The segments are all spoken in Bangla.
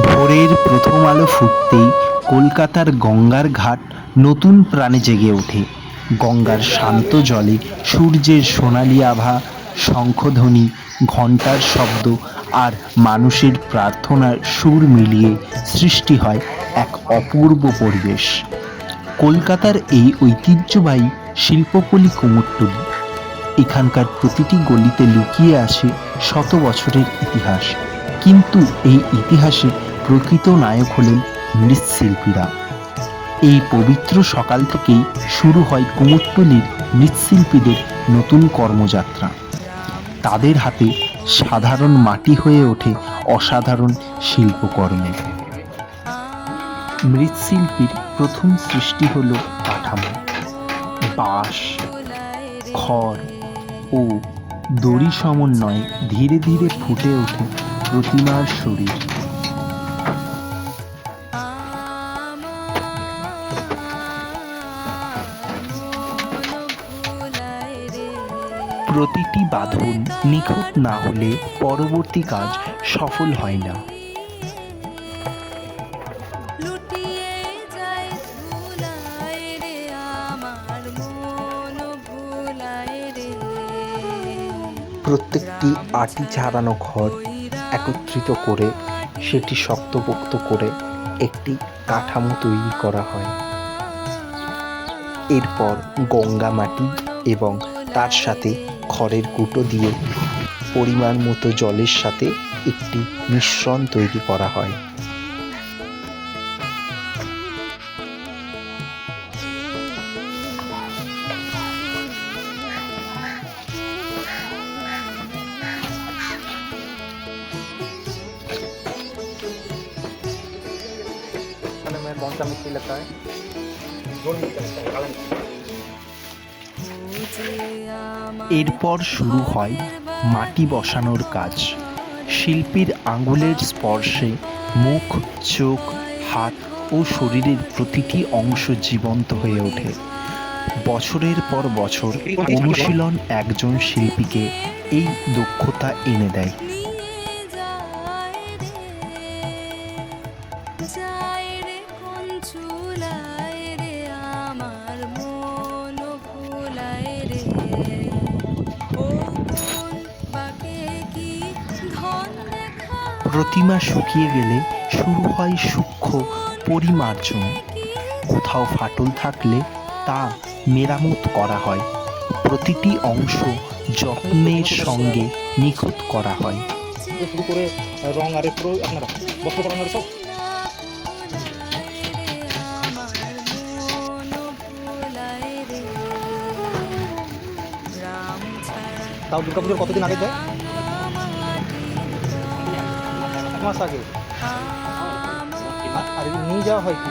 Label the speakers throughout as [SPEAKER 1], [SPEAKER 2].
[SPEAKER 1] ভোরের প্রথম আলো ফুটতেই কলকাতার গঙ্গার ঘাট নতুন প্রাণে জেগে ওঠে। গঙ্গার শান্ত জলে সূর্যের সোনালি আভা, শঙ্খধ্বনি, ঘণ্টার শব্দ আর মানুষের প্রার্থনার সুর মিলিয়ে সৃষ্টি হয় এক অপূর্ব পরিবেশ। কলকাতার এই ঐতিহ্যবাহী শিল্পপল্লী কুমোরটুলি, এখানকার প্রতিটি গলিতে লুকিয়ে আছে শত বছরের ইতিহাস। কিন্তু এই ইতিহাসের প্রকৃত নায়ক হলেন মৃৎশিল্পীরা। এই পবিত্র সকাল থেকেই শুরু হয় কুমোরটুলির মৃৎশিল্পীদের নতুন কর্মযাত্রা। তাদের হাতে সাধারণ মাটি হয়ে ওঠে অসাধারণ শিল্পকর্মে। মৃৎশিল্পীর প্রথম সৃষ্টি হল কাঠামো, বাঁশ, খড় ও দড়ি সমন্বয়ে ধীরে ধীরে ফুটে ওঠে প্রতিমার শরীর। প্রতিটি বাঁধন নিখুঁত না হলে পরবর্তী কাজ সফল হয় না। প্রত্যেকটি আটি ছাড়ানো ঘর একত্রিত করে সেটি শক্তপোক্ত করে একটি কাঠামো তৈরি করা হয়। এরপর গঙ্গা মাটি এবং তার সাথে খড়ের কুটো দিয়ে পরিমাণ মতো জলের সাথে একটি মিশ্রণ তৈরি করা হয়। এরপর শুরু হয় মাটি বসানোর কাজ। শিল্পীর আঙুলের স্পর্শে মুখ, চোখ, হাত ও শরীরের প্রতিটি অংশ জীবন্ত হয়ে ওঠে। বছরের পর বছর অনুশীলন একজন শিল্পীকে এই দক্ষতা এনে দেয়। প্রতিমা শুকিয়ে গেলে শুরু হয় সূক্ষ্ম পরিমার্জন। কোথাও ফাটল থাকলে তা মেরামত করা হয়। প্রতিটি অংশ যত্নের সঙ্গে নিখুঁত করা হয়।
[SPEAKER 2] শুরু করে রং আর পুরো আপনারা বস্ত্র পরানোর সব তাও দুর্গাপুজোর কতদিন আগে দেয়? এক মাস আগে। আর নিয়ে যাওয়া হয় কি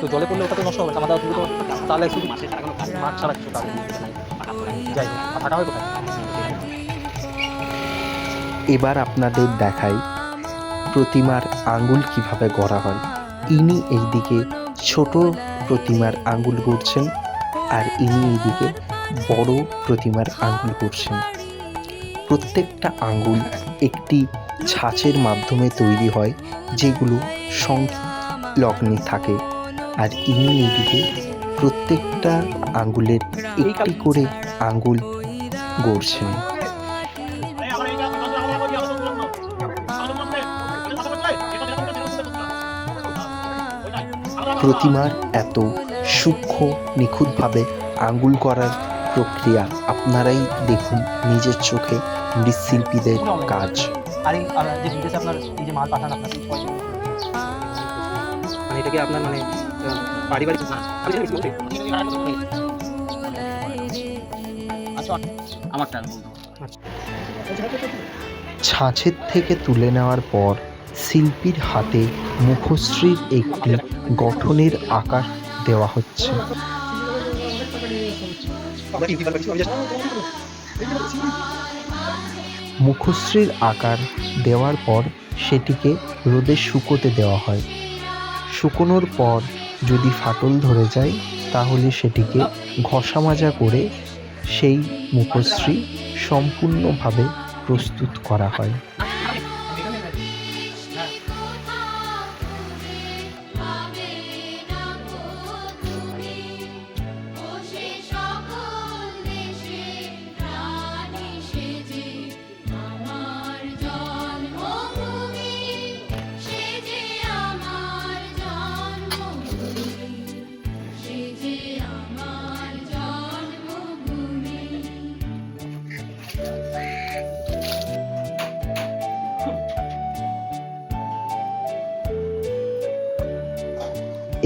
[SPEAKER 2] তো জলে পড়লে ওটা তো নষ্ট হবে, আমাদের তো তাহলে শুধু মাছ ছাড়া কিছু তাহলে যাই থাকা হয় কোথায়?
[SPEAKER 1] এবার আপনাদের দেখাই প্রতিমার আঙ্গুল কিভাবে গড়া হয়। ইনি এইদিকে ছোট প্রতিমার আঙ্গুল গড়ছেন আর ইনি এইদিকে বড় প্রতিমার আঙ্গুল গড়ছেন। প্রত্যেকটা আঙ্গুল একটি ছাঁচের মাধ্যমে তৈরি হয়, যেগুলো সংলগ্নে থাকে। আর ইনি এইদিকে প্রত্যেকটা আঙ্গুলের একটি করে আঙ্গুল গড়ছেন। প্রতিমার এত সূক্ষ্ম নিখুঁতভাবে আঙ্গুল করার প্রক্রিয়া আপনারাই দেখুন নিজের চোখে মৃৎশিল্পীদের কাজ।
[SPEAKER 2] আর যে বিদেশে আপনার এই যে মাল পাঠান আপনার মানে এটাকে আপনার মানে পারিবারিক
[SPEAKER 1] ছাঁচের থেকে তুলে নেওয়ার পর শিল্পীর হাতে মুখশ্রীর একটি গঠনের আকার দেওয়া হচ্ছে। মুখশ্রীর আকার দেওয়ার পর সেটিকে রোদে শুকোতে দেওয়া হয়। শুকোনোর পর যদি ফাটল ধরে যায় তাহলে সেটিকে ঘষা মাজা করে সেই মুখশ্রী সম্পূর্ণভাবে প্রস্তুত করা হয়।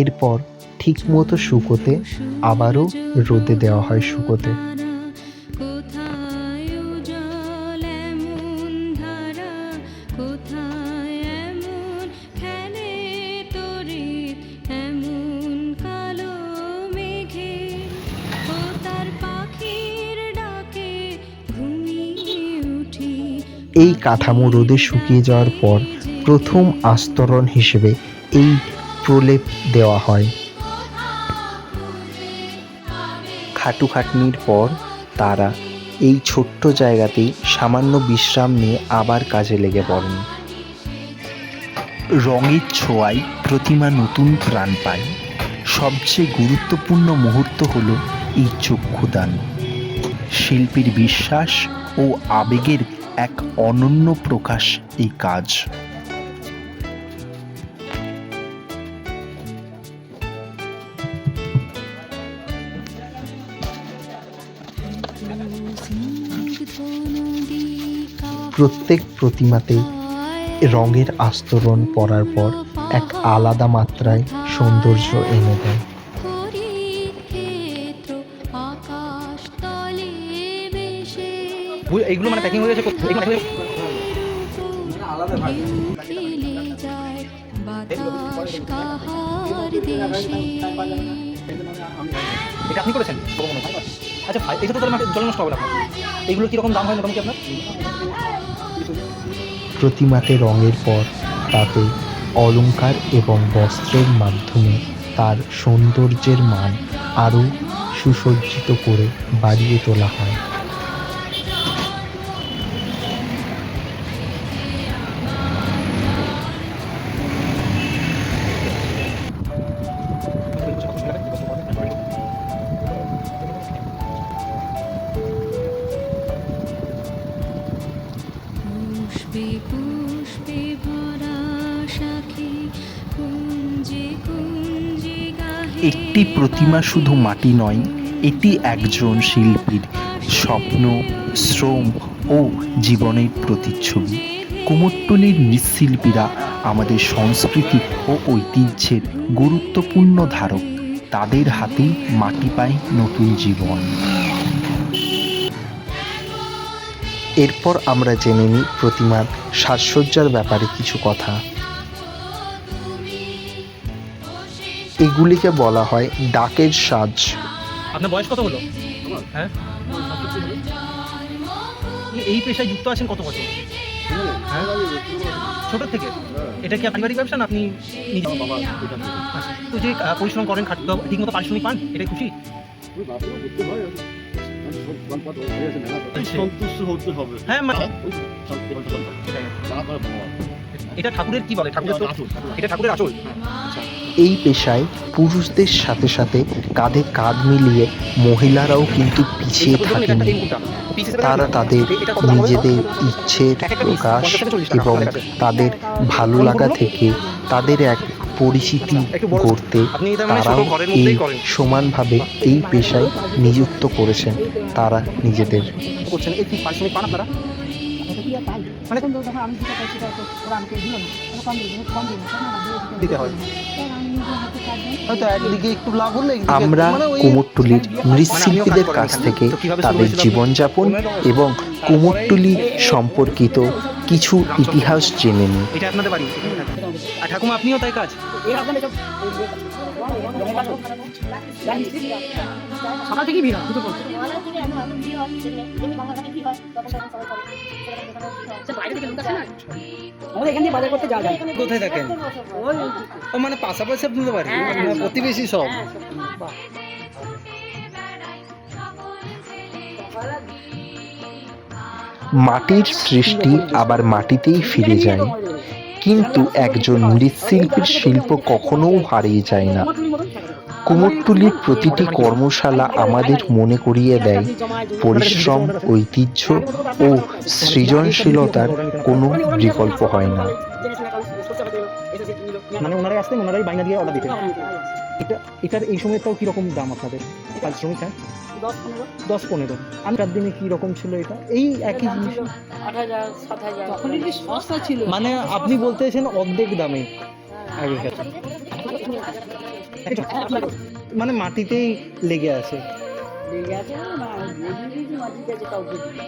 [SPEAKER 1] এরপর ঠিকমতো শুকোতে আবারও রোদে দেওয়া হয় শুকোতে। এই কাঠামো রোদে শুকিয়ে যাওয়ার পর প্রথম আস্তরণ হিসেবে এই প্রলেপ দেওয়া হয়। খাটুখাটনির পর তারা এই ছোট্ট জায়গাতেই সামান্য বিশ্রাম নিয়ে আবার কাজে লেগে পড়েন। রঙের ছোঁয়ায় প্রতিমা নতুন প্রাণ পায়। সবচেয়ে গুরুত্বপূর্ণ মুহূর্ত হলো এই চক্ষুদান। শিল্পীর বিশ্বাস ও আবেগের এক অনন্য প্রকাশ এই কাজ। প্রত্যেক প্রতিমাতে রঙের আস্তরণ পড়ার পর এক আলাদা মাত্রায় সৌন্দর্য এনে দেয়।
[SPEAKER 2] এইগুলো মানে প্যাকিং হয়ে গেছে এটা আপনি করেছেন? আচ্ছা ভাই, এটা তো তাহলে জল নষ্ট হবে না। এইগুলো কীরকম দাম হয় মোটামুটি আপনার?
[SPEAKER 1] প্রতিমাতে রঙের পর তাতে অলংকার এবং বস্ত্রের মাধ্যমে তার সৌন্দর্যের মান আরও সুসজ্জিত করে বাড়িয়ে তোলা হয়। একটি প্রতিমা শুধু মাটি নয়, এটি একজন শিল্পীর স্বপ্ন, শ্রম ও জীবনের প্রতিচ্ছবি। কুমোরটুলির মৃৎশিল্পীরা আমাদের সংস্কৃতি ও ঐতিহ্যের গুরুত্বপূর্ণ ধারক। তাদের হাতেই মাটি পায় নতুন জীবন। এরপর আমরা জেনে নিই প্রতিমার সাজসজ্জার ব্যাপারে কিছু কথা। এগুলিকে বলা হয় ডাকের সাজ।
[SPEAKER 2] আপনার বয়স কত হলো? হ্যাঁ, এই পেশায় যুক্ত আছেন কত বছর? হ্যাঁ, ছোট থেকে। এটা কি পারিবারিক ব্যবসা না আপনি নিজে? তো যে পরিশ্রম করেন, খাটতে ঠিক মতো পারিশ্রমিক পান, এটাই খুশি? হ্যাঁ, এটা ঠাকুরের কি বলে? এটা ঠাকুরের আঁচল।
[SPEAKER 1] এই পেশায় পুরুষদের সাথে সাথে কাঁধে কাঁধ মিলিয়ে মহিলারাও কিন্তু পিছিয়ে থাকেনি। তারা তাদের নিজেদের ইচ্ছের প্রকাশ এবং তাদের ভালো লাগা থেকে তাদের এক পরিচিতি গড়তে তারাও এই সমানভাবে এই পেশায় নিযুক্ত করেছেন তারা নিজেদের। আমরা কুমোরটুলির মৃৎশিল্পীদের কাছ থেকে তাদের জীবনযাপন এবং কুমোরটুলি সম্পর্কিত কিছু ইতিহাস জেনে নিই।
[SPEAKER 2] এটা আপনাদের বাড়ি? আর ঠাকুমা আপনিও তাই কাজ? সকাল থেকে ভিড় হয়? কোথায় থাকেন? ও মানে পাশাপাশি আপনাদের বাড়ি, প্রতিবেশী সব?
[SPEAKER 1] মাটির সৃষ্টি আবার মাটিতেই ফিরে যায়, কিন্তু একজন মৃৎশিল্পীর শিল্প কখনোও হারিয়ে যায় না। কুমোরটুলির প্রতিটি কর্মশালা আমাদের মনে করিয়ে দেয় পরিশ্রম, ঐতিহ্য ও সৃজনশীলতার কোনো বিকল্প হয় না।
[SPEAKER 2] মানে ওনারাই আসতেন, ওনারাই বাইনা দিয়ে অর্ডার দিতেন। এটার এই সময়টাও কিরকম দাম আপনাদের পারিশ্রমিক? হ্যাঁ, 10-15। আগের দিনে কি রকম ছিল এটা? এই একই জিনিস 8,000-7,000 ছিল। মানে আপনি বলতেছেন অর্ধেক দামে আগেকার। মানে মাটিতেই লেগে আছে,
[SPEAKER 3] লেগে আছে না, বলি দিয়েছি মাটির কাছে কাউকে দিই না।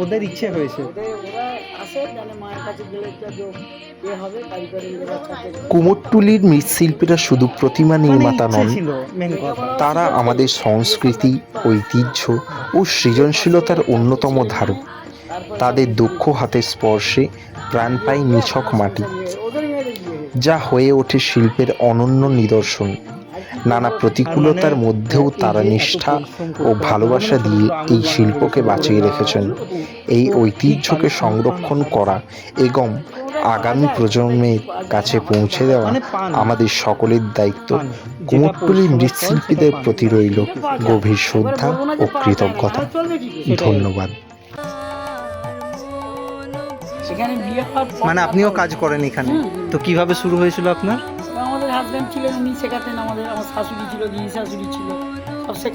[SPEAKER 2] ওদের ইচ্ছে হয়েছে।
[SPEAKER 3] ওরা আসে জানে মায়ের কাছে গেলে এ হবে কারিগরি
[SPEAKER 1] কুমোরটুলির মৃৎশিল্পীরা শুধু প্রতিমা নির্মাতা নন,
[SPEAKER 2] ছিল মেন কথা।
[SPEAKER 1] তারা আমাদের সংস্কৃতি, ঐতিহ্য ও সৃজনশীলতার অন্যতম ধারক। তাদের দক্ষ হাতের স্পর্শে প্রাণ পায় নিছক মাটি,
[SPEAKER 3] ওদের মেয়েদের বিয়ে
[SPEAKER 1] যা হয়ে ওঠে শিল্পের অনন্য নিদর্শন। নানা প্রতিকূলতার মধ্যেও তারা নিষ্ঠা ও ভালোবাসা দিয়ে এই শিল্পকে বাঁচিয়ে রেখেছেন। এই ঐতিহ্যকে সংরক্ষণ করা এবং আগামী প্রজন্মের কাছে পৌঁছে দেওয়া আমাদের সকলের দায়িত্ব। কুমোরটুলির মৃৎশিল্পীদের প্রতি রইল গভীর শ্রদ্ধা ও কৃতজ্ঞতা। ধন্যবাদ।
[SPEAKER 3] সেখানে বিয়ে হওয়ার পর
[SPEAKER 2] মানে আপনিও কাজ করেন এখানে, তো কিভাবে শুরু হয়েছিল আপনার?
[SPEAKER 3] আমাদের হাজব্যান্ড ছিলেন, উনি শেখাতেন আমাদের। আমার শাশুড়ি ছিল, দিদি শাশুড়ি ছিল, সব শেখ